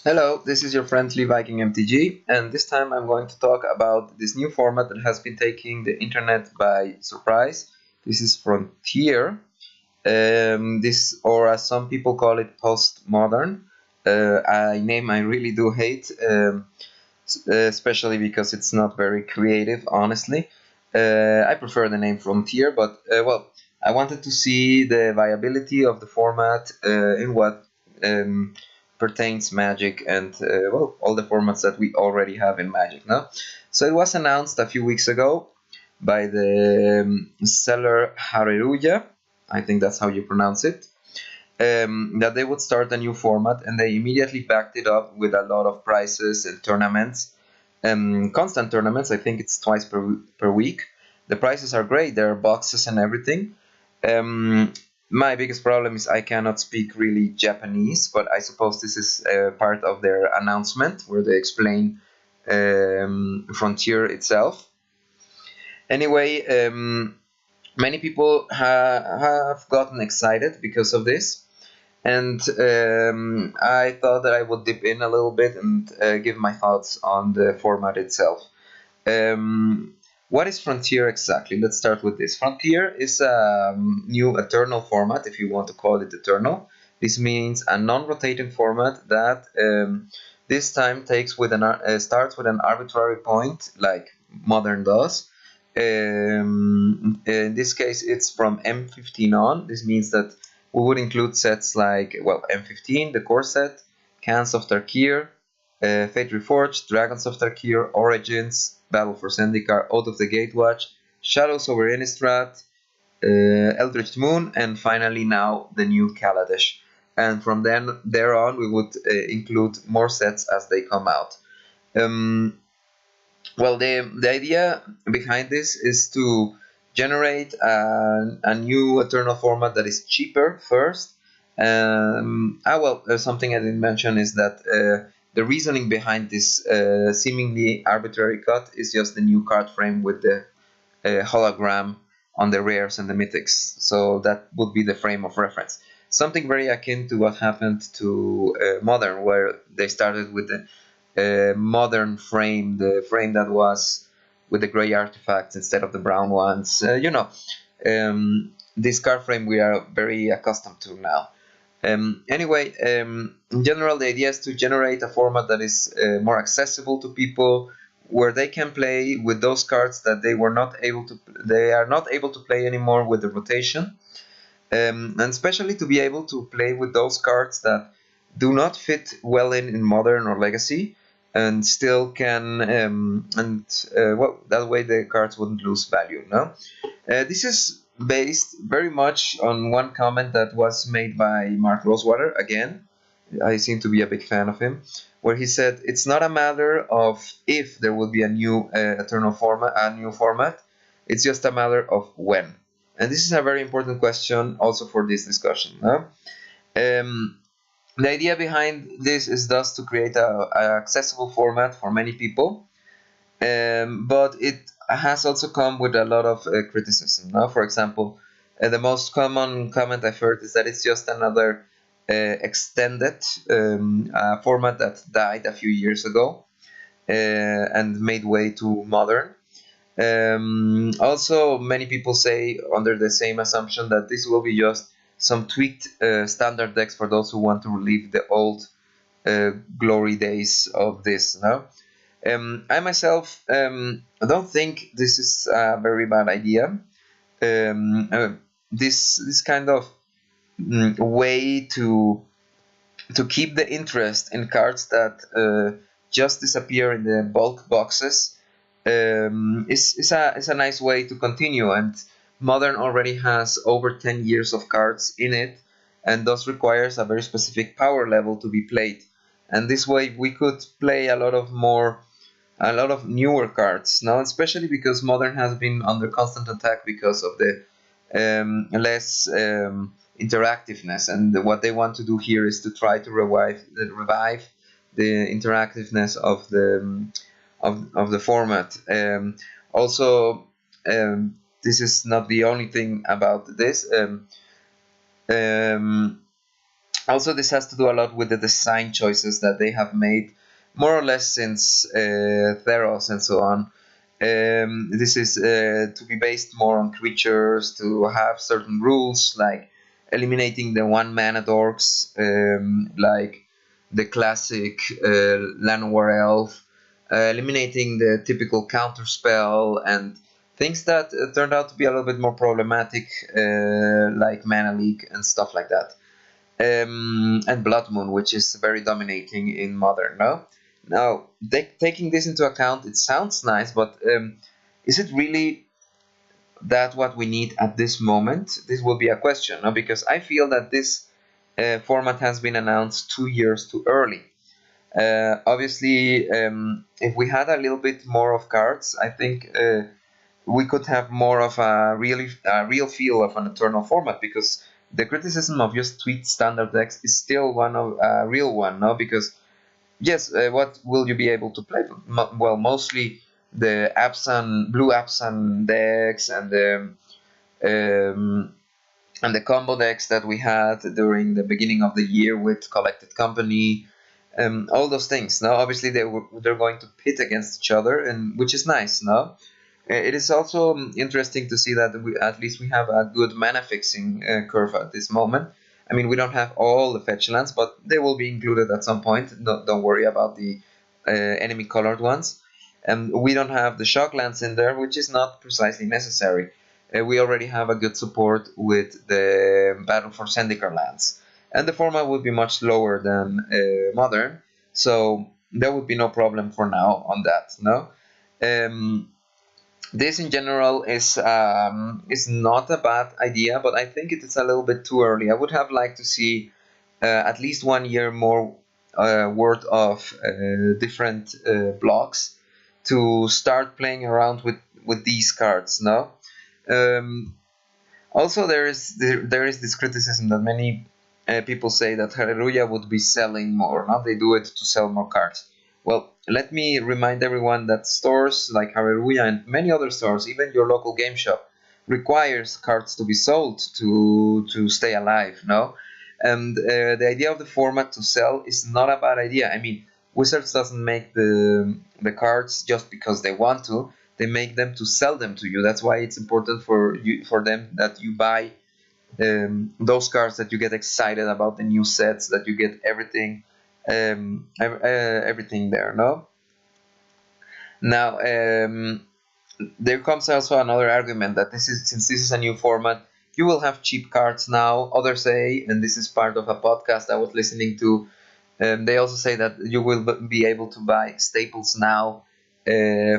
Hello, this is your friendly Viking MtG, and this time I'm going to talk about this new format that has been taking the internet by surprise. This is Frontier. Or as some people call it, postmodern. A name I really do hate, especially because it's not very creative, honestly. I prefer the name Frontier, but I wanted to see the viability of the format in what pertains Magic and all the formats that we already have in Magic now. So it was announced a few weeks ago by the seller Hareruya. I think that's how you pronounce it. That they would start a new format, and they immediately backed it up with a lot of prizes and tournaments, constant tournaments. I think it's twice per week. The prices are great. There are boxes and everything. Um, my biggest problem is I cannot speak really Japanese, but I suppose this is part of their announcement where they explain Frontier itself. Anyway, many people have gotten excited because of this, and I thought that I would dip in a little bit and give my thoughts on the format itself. Um, what is Frontier exactly? Let's start with this. Frontier is a new Eternal format, if you want to call it Eternal. This means a non-rotating format that this time starts with an arbitrary point, like Modern does. In this case, it's from M15 on. This means that we would include sets like, M15, the core set, Cans of Tarkir, Fate Reforged, Dragons of Tarkir, Origins, Battle for Zendikar, Out of the Gatewatch, Shadows over Innistrad, Eldritch Moon, and finally now the new Kaladesh. And from then there on, we would include more sets as they come out. Um, the idea behind this is to generate a new Eternal format that is cheaper first. Something I didn't mention is that the reasoning behind this seemingly arbitrary cut is just the new card frame with the hologram on the rares and the mythics. So that would be the frame of reference. Something very akin to what happened to Modern, where they started with the modern frame, the frame that was with the gray artifacts instead of the brown ones. This card frame we are very accustomed to now. In general, the idea is to generate a format that is more accessible to people, where they can play with those cards that they are not able to play anymore with the rotation, and especially to be able to play with those cards that do not fit well in Modern or Legacy, and still can that way the cards wouldn't lose value. No, this is based very much on one comment that was made by Mark Rosewater. Again, I seem to be a big fan of him, where he said it's not a matter of if there will be a new new format. It's just a matter of when. And this is a very important question also for this discussion. No? The idea behind this is thus to create a accessible format for many people, but it has also come with a lot of criticism. Now, for example, the most common comment I've heard is that it's just another extended format that died a few years ago and made way to Modern. Also, many people say, under the same assumption, that this will be just some tweaked standard decks for those who want to relive the old glory days of this. No? I myself don't think this is a very bad idea. This kind of way to keep the interest in cards that just disappear in the bulk boxes is a nice way to continue. And Modern already has over 10 years of cards in it, and thus requires a very specific power level to be played. And this way we could play a lot of newer cards now, especially because Modern has been under constant attack because of the less interactiveness. And what they want to do here is to try to revive the interactiveness of the format. Also, this is not the only thing about this. Also, this has to do a lot with the design choices that they have made, more or less since Theros and so on. This is to be based more on creatures, to have certain rules like eliminating the one-mana dorks, like the classic Llanowar Elf, eliminating the typical counter spell, and things that turned out to be a little bit more problematic, like Mana Leak and stuff like that. And Blood Moon, which is very dominating in Modern. No, now taking this into account, it sounds nice, but is it really that what we need at this moment? This will be a question, no? Because I feel that this format has been announced 2 years too early. Obviously, if we had a little bit more of cards, I think we could have more of a real feel of an Eternal format, because the criticism of just tweet standard decks is still one of a real one, no? Because yes, what will you be able to play? Well, mostly the blue Absan decks um, and the combo decks that we had during the beginning of the year with Collected Company, all those things. Now, obviously, they're going to pit against each other, and which is nice. No, it is also interesting to see that at least we have a good mana fixing curve at this moment. I mean, we don't have all the fetch lands, but they will be included at some point. Don't worry about the enemy colored ones. And we don't have the shock lands in there, which is not precisely necessary. We already have a good support with the Battle for Zendikar lands. And the format would be much lower than Modern, so there would be no problem for now on that. No. This in general is not a bad idea, but I think it is a little bit too early. I would have liked to see at least 1 year more worth of different blocks to start playing around with these cards. No. Also, there is this criticism that many people say that Hareruya would be selling more. No, they do it to sell more cards. Well, let me remind everyone that stores like Hareruya and many other stores, even your local game shop, requires cards to be sold to stay alive. No, and the idea of the format to sell is not a bad idea. I mean, Wizards doesn't make the cards just because they want to. They make them to sell them to you. That's why it's important for them that you buy those cards, that you get excited about the new sets, that you get everything everything there. No. Now there comes also another argument that since this is a new format, you will have cheap cards now. Others say, and this is part of a podcast I was listening to, they also say that you will be able to buy staples now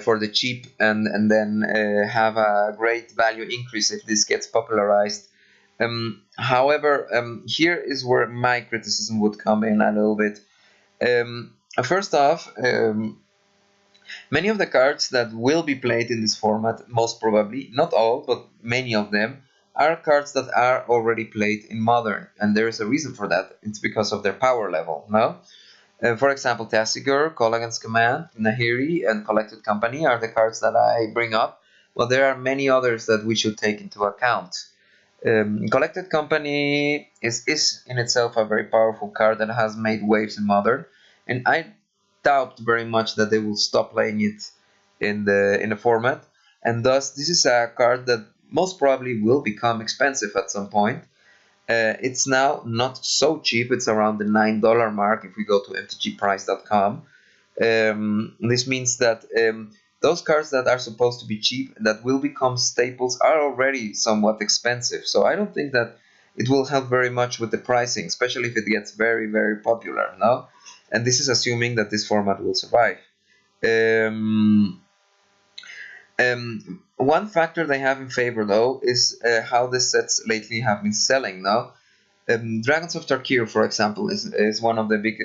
for the cheap, and then have a great value increase if this gets popularized. However, here is where my criticism would come in a little bit. First off, many of the cards that will be played in this format, most probably, not all, but many of them, are cards that are already played in Modern, and there is a reason for that. It's because of their power level. No. For example, Tassigur, Call Against Command, Nahiri, and Collected Company are the cards that I bring up, but there are many others that we should take into account. Collected Company is in itself a very powerful card that has made waves in Modern, and I doubt very much that they will stop playing it in the format, and thus this is a card that most probably will become expensive at some point. It's now not so cheap. It's around the $9 mark if we go to mtgprice.com. This means that those cards that are supposed to be cheap, that will become staples, are already somewhat expensive. So I don't think that it will help very much with the pricing, especially if it gets very, very popular. No? And this is assuming that this format will survive. One factor they have in favor, though, is how the sets lately have been selling now. Dragons of Tarkir, for example, is one of the big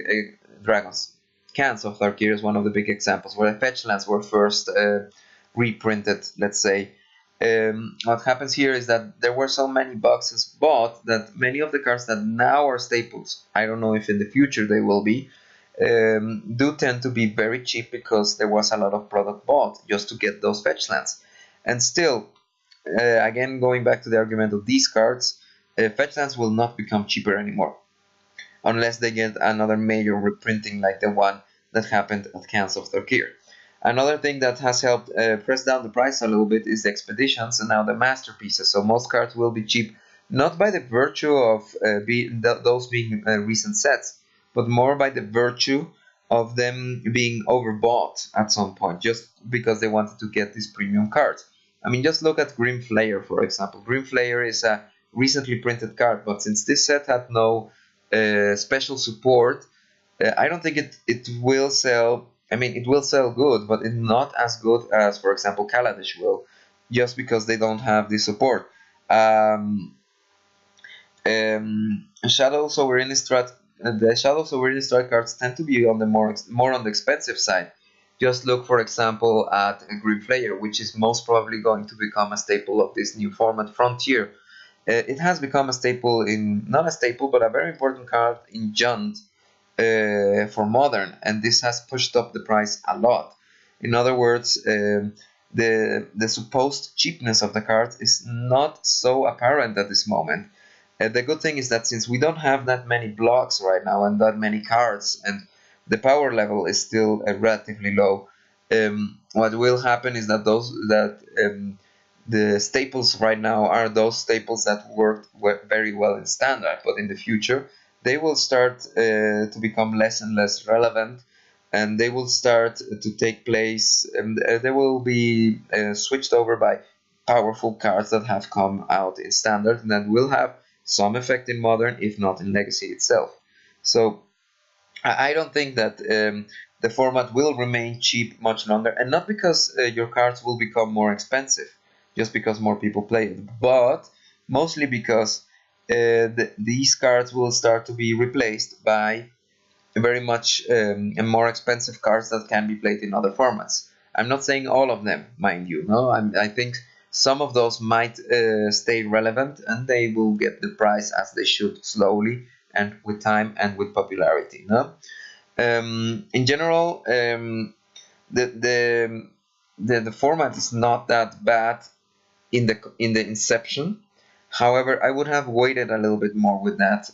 dragons. Cans of Tarkir is one of the big examples where the fetch lands were first reprinted, let's say. What happens here is that there were so many boxes bought that many of the cards that now are staples, I don't know if in the future they will be, do tend to be very cheap because there was a lot of product bought just to get those fetch lands. And still, again, going back to the argument of these cards, fetch lands will not become cheaper anymore. unless they get another major reprinting like the one that happened at Cans of Talkr. Another thing that has helped press down the price a little bit is the expeditions and now the masterpieces. So most cards will be cheap, not by the virtue of those being recent sets, but more by the virtue of them being overbought at some point, just because they wanted to get these premium cards. I mean, just look at Grim Flayer, for example. Grim Flayer is a recently printed card, but since this set had no special support, I don't think it will sell. I mean, it will sell good, but it's not as good as, for example, Kaladesh will, just because they don't have the support. Shadow Sovereign Strat, the Shadow Sovereign Strat cards tend to be on the more on the expensive side. Just look, for example, at Grim Flayer, which is most probably going to become a staple of this new format, Frontier. It has become a staple not a staple, but a very important card in Jund for Modern, and this has pushed up the price a lot. In other words, the supposed cheapness of the card is not so apparent at this moment. The good thing is that since we don't have that many blocks right now and that many cards, and the power level is still relatively low, what will happen is that the staples right now are those staples that worked very well in standard, but in the future they will start to become less and less relevant, and they will start to take place, and they will be switched over by powerful cards that have come out in standard and that will have some effect in modern, if not in legacy itself. So I don't think that the format will remain cheap much longer, and not because your cards will become more expensive, just because more people play it, but mostly because these cards will start to be replaced by very much more expensive cards that can be played in other formats. I'm not saying all of them, mind you. No, I think some of those might stay relevant, and they will get the price as they should, slowly and with time and with popularity. No, in general, the format is not that bad in the inception. However, I would have waited a little bit more with that,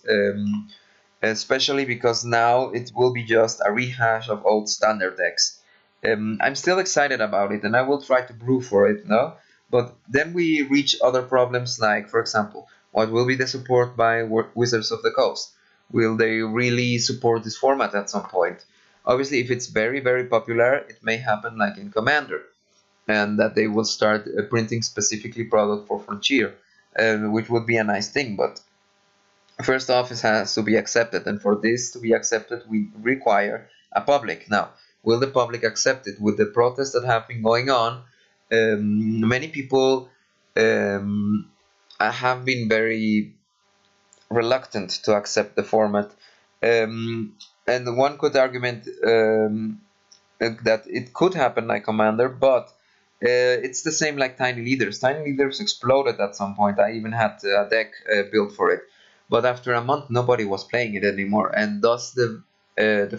especially because now it will be just a rehash of old standard decks. I'm still excited about it, and I will try to brew for it, no? But then we reach other problems, like, for example, what will be the support by Wizards of the Coast? Will they really support this format at some point? Obviously, if it's very, very popular, it may happen like in Commander, and that they will start printing specifically product for Frontier, which would be a nice thing. But first off, it has to be accepted, and for this to be accepted, we require a public. Now, will the public accept it? With the protests that have been going on, many people have been very reluctant to accept the format, and one could argument that it could happen like Commander, but it's the same like Tiny Leaders. Tiny Leaders exploded at some point. I even had a deck built for it, but after a month, nobody was playing it anymore, and thus the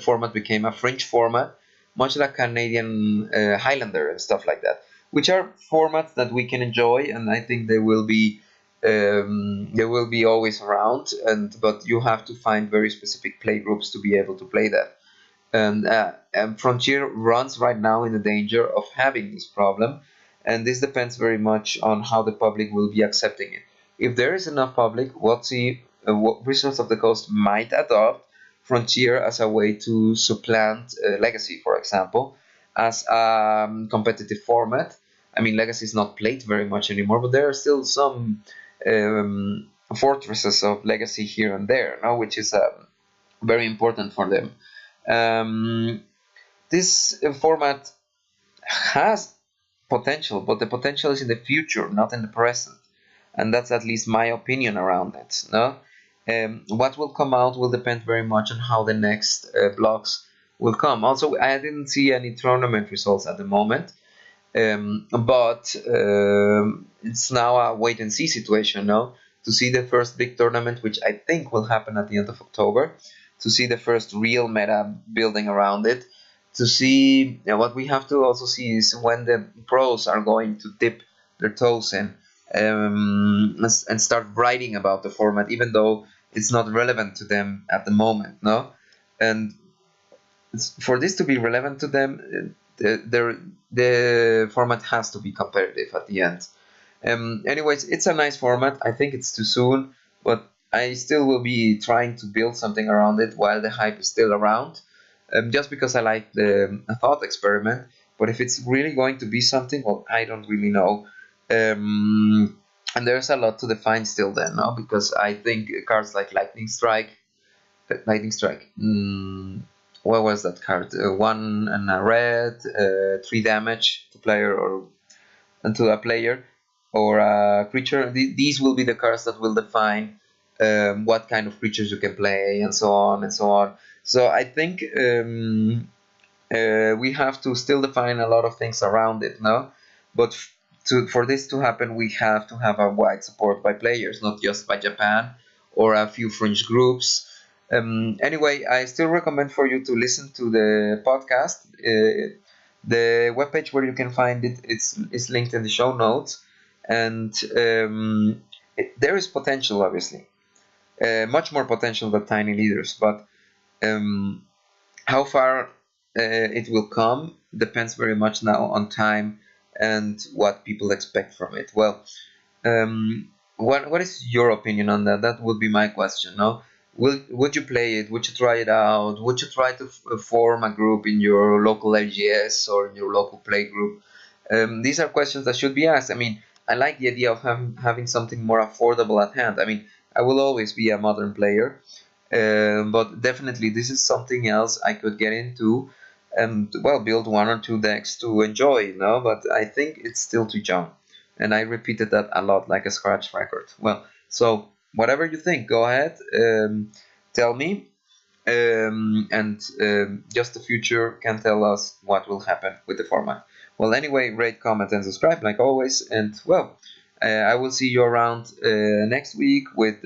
format became a fringe format, much like Canadian Highlander and stuff like that, which are formats that we can enjoy, and I think they will be always around. But you have to find very specific play groups to be able to play that. And Frontier runs right now in the danger of having this problem, and this depends very much on how the public will be accepting it. If there is enough public, we'll see what Wizards of the Coast might adopt Frontier as a way to supplant Legacy, for example, as a competitive format. I mean, Legacy is not played very much anymore, but there are still some fortresses of Legacy here and there, no? Which is very important for them. This format has potential, but the potential is in the future, not in the present, and that's at least my opinion around it. No, what will come out will depend very much on how the next blocks will come. Also, I didn't see any tournament results at the moment, but it's now a wait and see situation. No, to see the first big tournament, which I think will happen at the end of October. To see the first real meta building around it, to see what we have to also see is when the pros are going to dip their toes in and start writing about the format, even though it's not relevant to them at the moment, no? And for this to be relevant to them, the format has to be competitive at the end. Anyways, it's a nice format. I think it's too soon, but I still will be trying to build something around it while the hype is still around. Just because I like the thought experiment. But if it's really going to be something, well, I don't really know. And there's a lot to define still then, no? Because I think cards like Lightning Strike. What was that card? One and a red, 3 damage to player or and to a player or a creature. These will be the cards that will define what kind of creatures you can play, and so on and so on. So I think we have to still define a lot of things around it, no? But for this to happen, we have to have a wide support by players, not just by Japan or a few fringe groups. Anyway, I still recommend for you to listen to the podcast. The webpage where you can find it is linked in the show notes, and there is potential, obviously, much more potential than Tiny Leaders, but how far it will come depends very much now on time and what people expect from it. Well, what is your opinion on that? That would be my question. No, would you play it? Would you try it out? Would you try to form a group in your local LGS or in your local play group? These are questions that should be asked. I mean, I like the idea of having something more affordable at hand. I mean, I will always be a modern player, but definitely this is something else I could get into and, well, build 1 or 2 decks to enjoy, you know. But I think it's still too young, and I repeated that a lot, like a scratch record. Well, so whatever you think, go ahead, tell me, and just the future can tell us what will happen with the format. Well, anyway, rate, comment, and subscribe like always, and, well, I will see you around next week with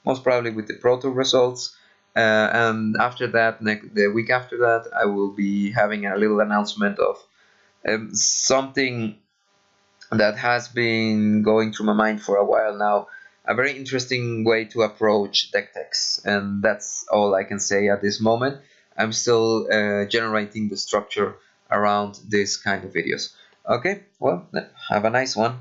most probably with the Pro Tour results. And after that, the week after that, I will be having a little announcement of something that has been going through my mind for a while now. A very interesting way to approach deck techs, and that's all I can say at this moment. I'm still generating the structure around this kind of videos. Okay, well, have a nice one.